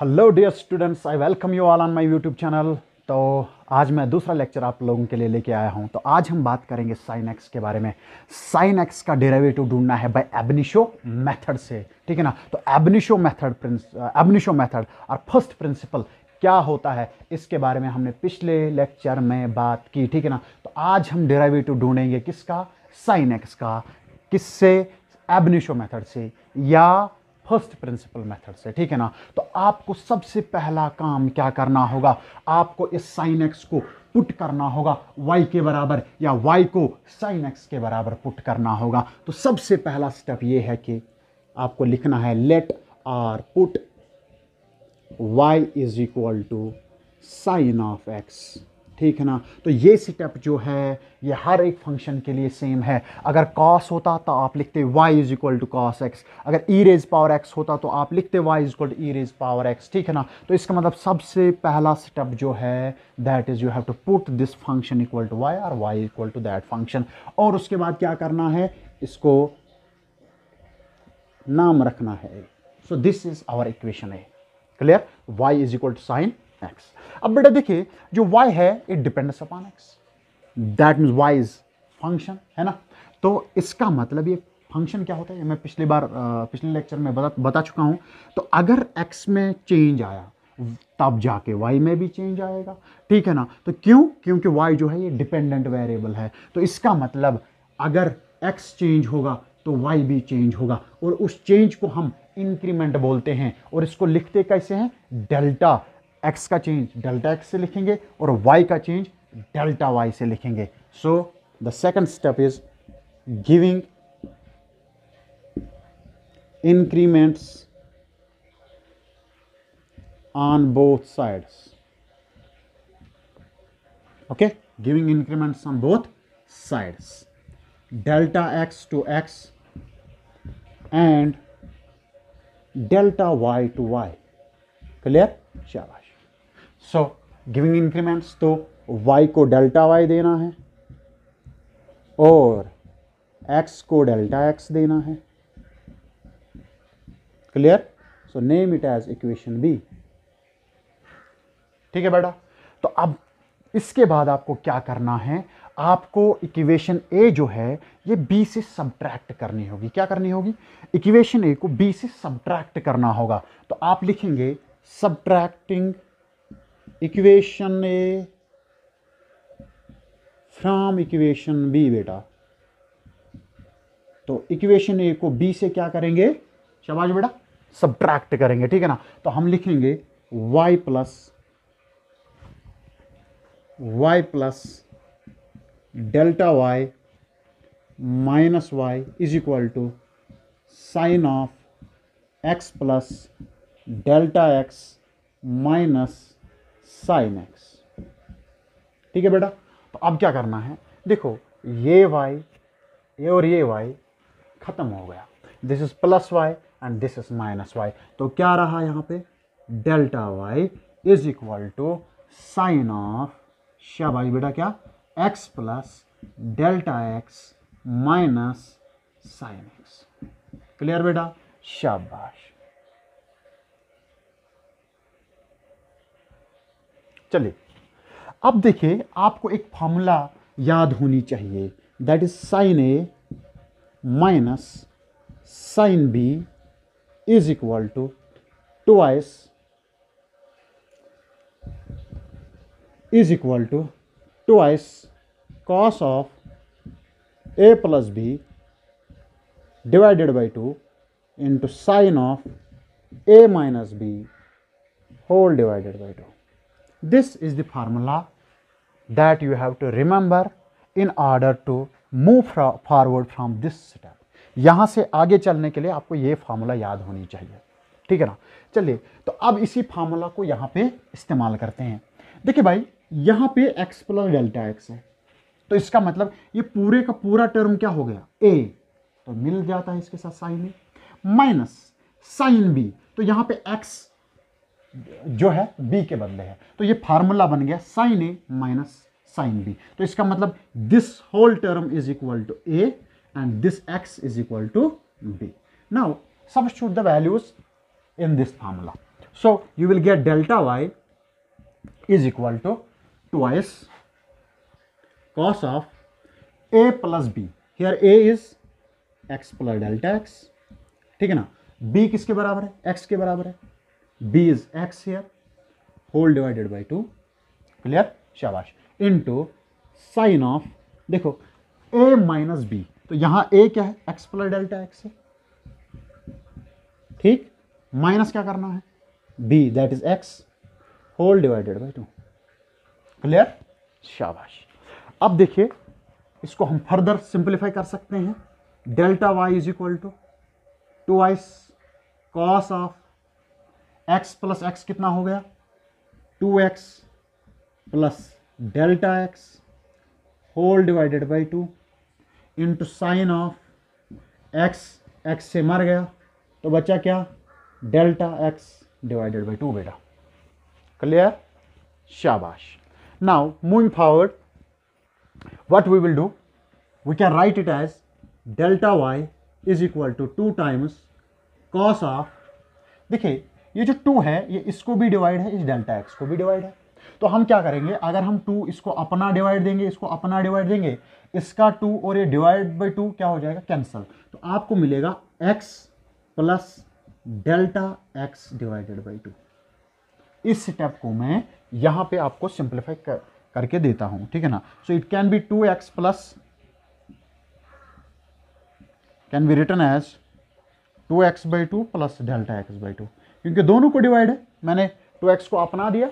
Hello dear students, I welcome you all on my YouTube channel. तो आज मैं दूसरा लेक्चर आप लोगों के लिए लेके आया हूं। तो आज हम बात करेंगे साइन एक्स के बारे में। साइन एक्स का डेरिवेटिव ढूंढना है बाय एबनिशो मेथड से, ठीक है ना। तो एबनिशो मेथड और फर्स्ट प्रिंसिपल क्या होता है इसके बारे में हमने पिछले लेक्चर में बात की, ठीक है ना। तो आज हम डेरिवेटिव ढूंढेंगे किसका, साइन एक्स का। किससे? एबनिशो मेथड से या फर्स्ट प्रिंसिपल मेथड से, ठीक है ना। तो आपको सबसे पहला काम क्या करना होगा, आपको इस साइन एक्स को पुट करना होगा y के बराबर या y को साइन एक्स के बराबर पुट करना होगा। तो सबसे पहला स्टेप ये है कि आपको लिखना है let are put y is equal to sine of x, ठीक है ना। तो ये स्टेप जो है ये हर एक फंक्शन के लिए सेम है। अगर cos होता तो आप लिखते y is equal to cos x, अगर e रेज पावर x होता तो आप लिखते y is equal to e raise power x, ठीक है ना। तो इसका मतलब सबसे पहला स्टेप जो है that is you have to put this function equal to y और y equal to that function. और उसके बाद क्या करना है, इसको नाम रखना है। So this is our equation है, clear. y is equal to sine x. अब बेटा देखिए, जो y है it depends upon x, that means y is function, है ना। तो इसका मतलब ये फंक्शन क्या होता है, मैं पिछले लेक्चर में बता चुका हूं। तो अगर x में चेंज आया तब जाके y में भी चेंज आएगा, ठीक है ना। तो क्यों? क्योंकि y जो है ये डिपेंडेंट वेरिएबल है। तो इसका मतलब अगर x चेंज होगा तो y भी चेंज होगा, और उस चेंज को हम इंक्रीमेंट बोलते हैं। और इसको लिखते कैसे हैं, डेल्टा x का चेंज डेल्टा x से लिखेंगे और y का चेंज डेल्टा y से लिखेंगे। So the second step is giving increments on both sides, okay, giving increments on both sides, delta x to x and delta y to y, clear। शाबाश। so giving increments, तो y को delta y देना है और x को delta x देना है, clear. So name it as equation B, ठीक है बेटा। तो अब इसके बाद आपको क्या करना है, आपको इक्वेशन ए जो है ये बी से सब्ट्रैक्ट करनी होगी। क्या करनी होगी, इक्वेशन ए को बी से सब्ट्रैक्ट करना होगा। तो आप लिखेंगे subtracting equation A from equation B बेटा। तो इक्वेशन ए को बी से क्या करेंगे, शाबाश बेटा, सब्ट्रैक्ट करेंगे, ठीक है ना। तो हम लिखेंगे y plus delta y minus y is equal to sine of x plus delta x minus sine x, ठीक है बेटा। तो अब क्या करना है, देखो ये और ये y खत्म हो गया, this is plus y and this is minus y। तो क्या रहा यहाँ पे, delta y is equal to sine of, शाबाश बेटा, क्या, x plus delta x minus sine x, clear बेटा, शाबाश। चलिए अब देखिए, आपको एक फॉर्मूला याद होनी चाहिए, that is sine A minus sine B is equal to twice cos of A plus B divided by 2 into sine of A minus B whole divided by 2। This is the formula that you have to remember in order to move forward from this step. यहां से आगे चलने के लिए आपको यह formula याद होनी चाहिए, ठीक है ना। चलिए तो अब इसी फार्मूला को यहां पे इस्तेमाल करते हैं। देखिए भाई, यहां पे x प्लस डेल्टा x है, तो इसका मतलब ये पूरे का पूरा टर्म क्या हो गया, a, तो मिल जाता है इसके साथ sign A, minus sign b, तो यहां पे x जो है b के बदले है, तो ये फार्मूला बन गया sine A minus sine B. तो इसका मतलब this whole term is equal to a and this x is equal to b. Now substitute the values in this formula. So you will get delta y is equal to twice cos of a plus b. Here a is x plus delta x, ठीक है ना. b किसके बराबर है? x के बराबर है. b is x here whole divided by 2. Clear? शाबाश. इनटू साइन ऑफ, देखो a माइनस b, तो यहां a क्या है? x प्लस डेल्टा x है, ठीक. माइनस क्या करना है? b that is x whole divided by 2. Clear? शाबाश. अब देखिए इसको हम फर्दर सिंप्लीफाई कर सकते हैं. Delta y is equal to twice cos of x plus x कितना हो गया? 2x plus delta x whole divided by 2 into sine of x से मर गया तो बचा क्या? डेल्टा x डिवाइडेड बाई 2 बेटा. क्लियर? शाबाश. Now moving forward, what we will do, we can write it as delta y is equal to 2 times cos of, देखिए ये जो 2 है ये इसको भी डिवाइड है, इस डेल्टा x को भी डिवाइड है. तो हम क्या करेंगे, अगर हम 2 इसको अपना डिवाइड देंगे, इसको अपना डिवाइड देंगे, इसका 2 और ये डिवाइड बाई 2 क्या हो जाएगा? कैंसल. तो आपको मिलेगा x plus delta x divided by 2. इस स्टेप को मैं यहां पे आपको सिंप्लीफाई करके देता हूं, ठीक है ना. So it can be 2x plus, can be written as 2x by 2 plus delta x by 2, क्योंकि दोनों को डिवाइड है. मैंने 2x को अपना दिया,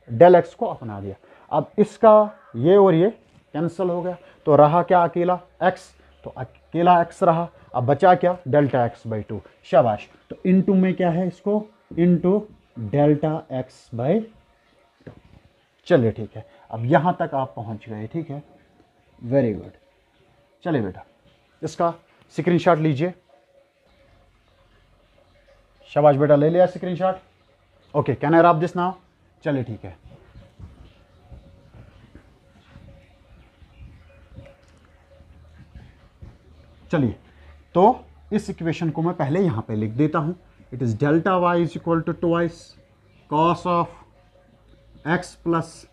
डेल x को अपना दिया. अब इसका ये और ये कैंसिल हो गया तो रहा क्या? अकेला x, तो अकेला x रहा. अब बचा क्या? Delta x by 2. शाबाश. तो इनटू में क्या है? इसको इनटू डेल्टा x बाई 2. चलिए ठीक है, अब यहां तक आप पहुंच गए, ठीक है. Very good. चलिए बेटा इसका स्क्रीनशॉट लीजिए. शाबाश बेटा, ले लिया screenshot. Okay, can I wrap this now? चलिए ठीक है. चलिए तो इस इक्वेशन को मैं पहले यहां पे लिख देता हूं. It is delta y is equal to twice cos of x plus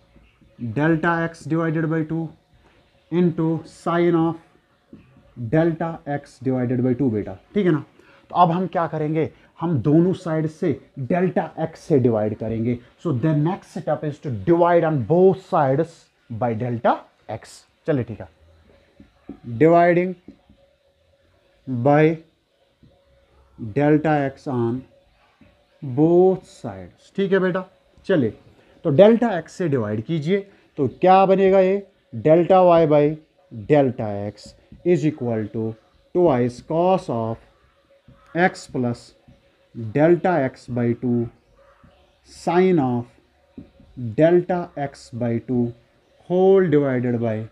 delta x divided by 2 into sine of delta x divided by 2 बेटा, ठीक है ना. तो अब हम क्या करेंगे, हम दोनों साइड से डेल्टा एक्स से डिवाइड करेंगे. So the next step is to divide on both sides by delta x. चलिए ठीक है, dividing by delta x on both sides. ठीक है बेटा. चलिए तो डेल्टा एक्स से डिवाइड कीजिए तो क्या बनेगा? ये delta y by delta x is equal to twice cos of x plus delta x by 2 sine of delta x by 2 whole divided by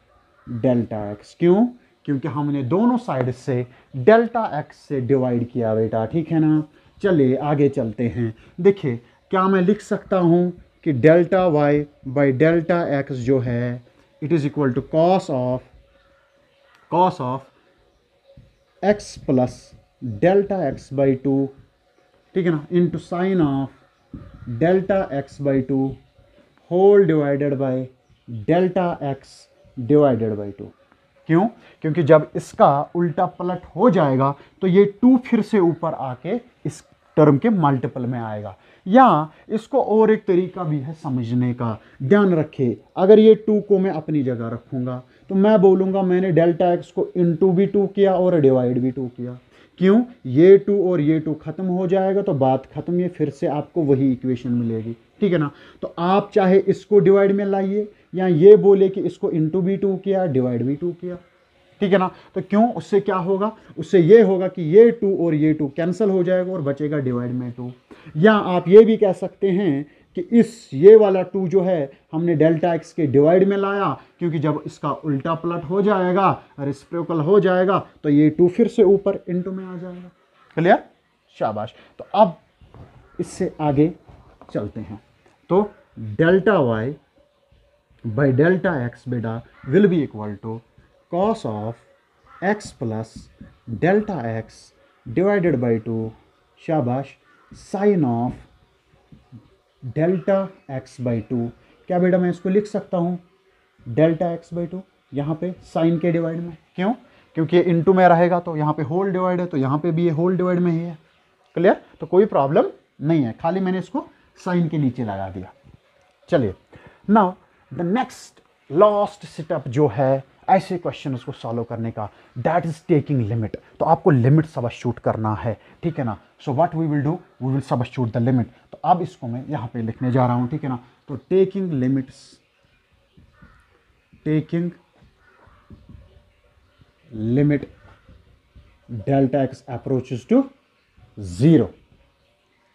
delta x. क्यों? क्योंकि हमने दोनों साइड से डेल्टा एक्स से डिवाइड किया बेटा, ठीक है ना. चलिए आगे चलते हैं. देखिए क्या मैं लिख सकता हूं कि delta y by delta x जो है it is equal to cos of x plus delta x by 2, ठीक है ना, into sine of delta x by 2 whole divided by delta x divided by 2. क्यों? क्योंकि जब इसका उल्टा पलट हो जाएगा तो ये 2 फिर से ऊपर आके इस टर्म के मल्टीपल में आएगा. या इसको और एक तरीका भी है समझने का. ध्यान रखें, अगर ये 2 को मैं अपनी जगह रखूंगा तो मैं बोलूंगा मैंने डेल्टा एक्स को इंटू भी 2 किया और डिवाइड भी 2 किया. क्यों? ये 2 और ये 2 खत्म हो जाएगा तो बात खत्म, ये फिर से आपको वही इक्वेशन मिलेगी, ठीक है ना. तो आप चाहे इसको डिवाइड में लाइए या ये बोले कि इसको इंटू भी 2 किया डिवाइड भी 2 किया, ठीक है ना. तो क्यों? उससे क्या होगा? उससे ये होगा कि ये 2 और ये 2 कैंसिल हो जाएगा और बचेगा डिवाइड में 2. या आप ये भी कह सकते हैं कि ये वाला 2 जो है हमने डेल्टा एक्स के डिवाइड में लाया, क्योंकि जब इसका उल्टा पलट हो जाएगा, रेसिप्रोकल हो जाएगा, तो ये 2 फिर से ऊपर इंटू में आ जाएगा. क्लियर? शाबाश. तो अब इससे आगे चलते हैं. तो delta y by delta x बेटा will be equal to cos of x plus delta x divided by 2 शाबाश sin of delta x by to. क्या बेटा मैं इसको लिख सकता हूँ डेल्टा एक्स बाई टू यहाँ पे साइन के डिवाइड में। क्यों? क्योंकि ये इंटू में रहेगा तो यहाँ पे होल डिवाइड है, तो यहाँ पे भी ये होल डिवाइड में ही है। क्लियर? तो कोई प्रॉब्लम नहीं है, खाली मैंने इसको साइन के नीचे लगा दिया। चलिए now the next last step जो है ऐसे क्वेश्चन को सॉल्व करने का, दैट इज टेकिंग लिमिट। तो आपको लिमिट सबस्टिट्यूट करना है, ठीक है ना। So what we will do, we will substitute the limit. तो अब इसको मैं यहाँ पे लिखने जा रहा हूँ, ठीक है ना। तो taking limits, taking limit delta x approaches to 0,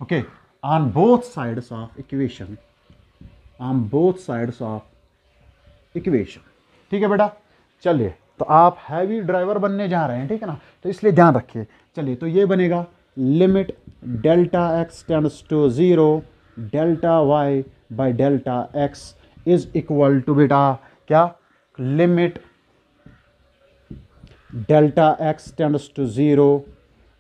okay, on both sides of equation, on both sides of equation। ठीक है बेटा। चलिए तो आप हैवी ड्राइवर बनने जा रहे हैं, ठीक है ना, तो इसलिए ध्यान रखिए। चलिए तो ये बनेगा limit delta x tends to 0 delta y by delta x is equal to बेटा क्या, limit delta x tends to 0,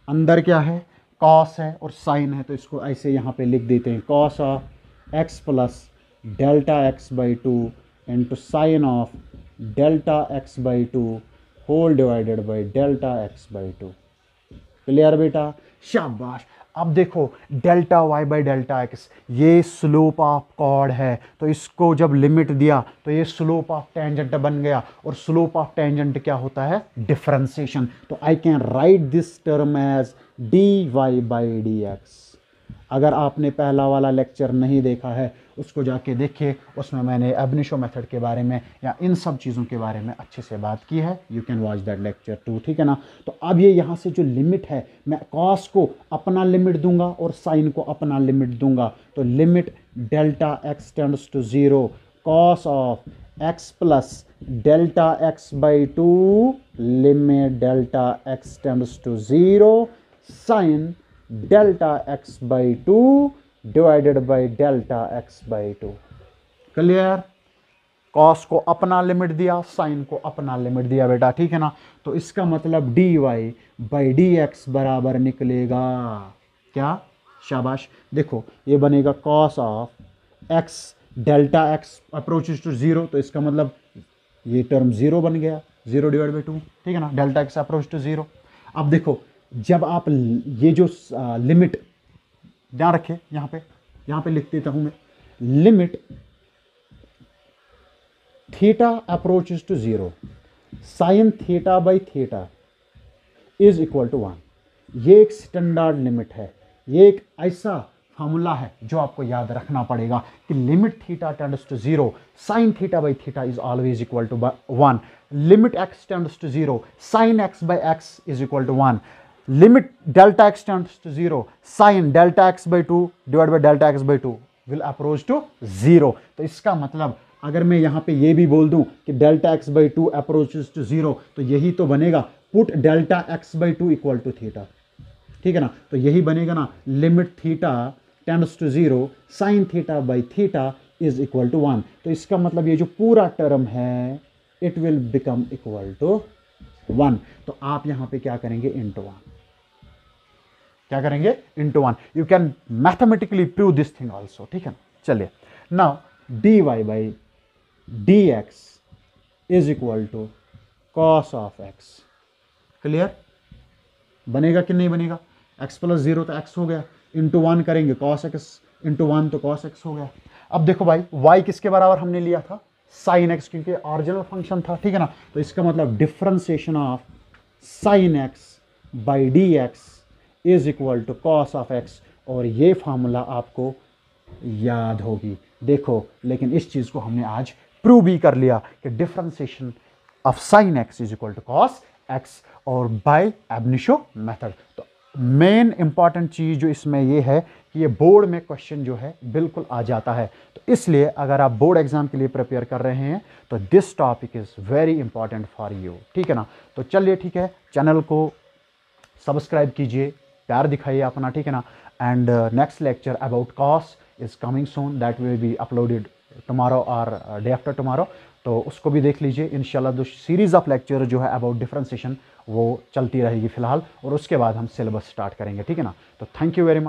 अंदर क्या है कॉस है और साइन है, तो इसको ऐसे यहाँ पे लिख देते हैं, cos of x plus delta x by two into sine of delta x by two whole divided by delta x by two. Clear बेटा? शाबाश। अब देखो delta y by delta x, ये स्लोप ऑफ कॉर्ड है, तो इसको जब limit दिया तो ये स्लोप ऑफ टेंजेंट बन गया, और स्लोप ऑफ टेंजेंट क्या होता है, डिफरेंशिएशन। तो I can write this term as d y by d x. अगर आपने पहला वाला लेक्चर नहीं देखा है उसको जाके देखिए, उसमें मैंने एब इनिशियो मेथड के बारे में या इन सब चीज़ों के बारे में अच्छे से बात की है। You can watch that lecture to, ठीक है ना। तो अब ये यहाँ से जो लिमिट है, मैं कॉस को अपना लिमिट दूंगा और साइन को अपना लिमिट दूंगा। तो limit delta x tends to 0 cos of x plus delta x by two limit delta x tends to 0 sine delta x by two divided by delta x by two. Clear? Cos को अपना limit दिया, sign को अपना limit दिया बेटा, ठीक है ना। तो इसका मतलब d y by d x बराबर निकलेगा क्या, शाबाश। देखो ये बनेगा cos of x delta x approaches to 0, तो इसका मतलब ये टर्म 0 बन गया, 0 डिवाइड बाई 2, ठीक है ना, डेल्टा एक्स अप्रोच टू 0। अब देखो जब आप ये जो लिमिट, ध्यान रखिए यहाँ पे लिख देता हूं मैं, limit theta approaches to 0 sine theta by theta is equal to 1। ये एक स्टैंडर्ड लिमिट है, ये एक ऐसा फॉर्मूला है जो आपको याद रखना पड़ेगा कि limit theta tends to 0 sine theta by theta is always equal to 1। Limit x tends to 0 sine x by x is equal to 1। Limit delta x tends to 0 sine delta x by 2 divide by delta x by 2 will approach to 0। तो इसका मतलब अगर मैं यहाँ पे ये भी बोल दूं कि delta x by 2 approaches to 0, तो यही तो बनेगा, put delta x by 2 equal to theta, ठीक है ना। तो यही बनेगा ना, limit theta tends to 0 sine theta by theta is equal to 1। तो इसका मतलब ये जो पूरा टर्म है it will become equal to 1। तो आप यहाँ पे क्या करेंगे, इंटू 1, क्या करेंगे, into 1। You can mathematically prove this thing also, ठीक है ना। चलिए now d y by d x is equal to cos of x. Clear? बनेगा कि नहीं बनेगा, एक्स प्लस 0 तो एक्स हो गया, इंटू 1 करेंगे कॉस एक्स इंटू 1 तो कॉस एक्स हो गया। अब देखो भाई y किसके बराबर हमने लिया था, साइन एक्स, क्योंकि ऑरिजिनल फंक्शन था, ठीक है ना। तो इसका मतलब differentiation of sine x by d x is equal to cos of x, और ये फार्मूला आपको याद होगी। देखो लेकिन इस चीज को हमने आज प्रूव भी कर लिया कि differentiation of sine x is equal to cos x, और बाय एब इनिशियो मेथड। तो मेन इंपॉर्टेंट चीज जो इसमें ये है कि ये बोर्ड में क्वेश्चन जो है बिल्कुल आ जाता है। तो इसलिए अगर आप बोर्ड एग्जाम के लिए प्रिपेयर कर रहे हैं तो this topic is very important for you, ठीक है ना। तो चलिए ठीक है, चैनल को सब्सक्राइब कीजिए, प्यार दिखाइए अपना, ठीक है ना। And next lecture about cos is coming soon, that will be uploaded tomorrow और डे आफ्टर टुमारो, तो उसको भी देख लीजिए इंशाल्लाह। जो सीरीज ऑफ लेक्चर जो है अबाउट डिफरेंशिएशन वो चलती रहेगी फिलहाल, और उसके बाद हम सिलेबस स्टार्ट करेंगे, ठीक है ना। तो थैंक यू वेरी मच।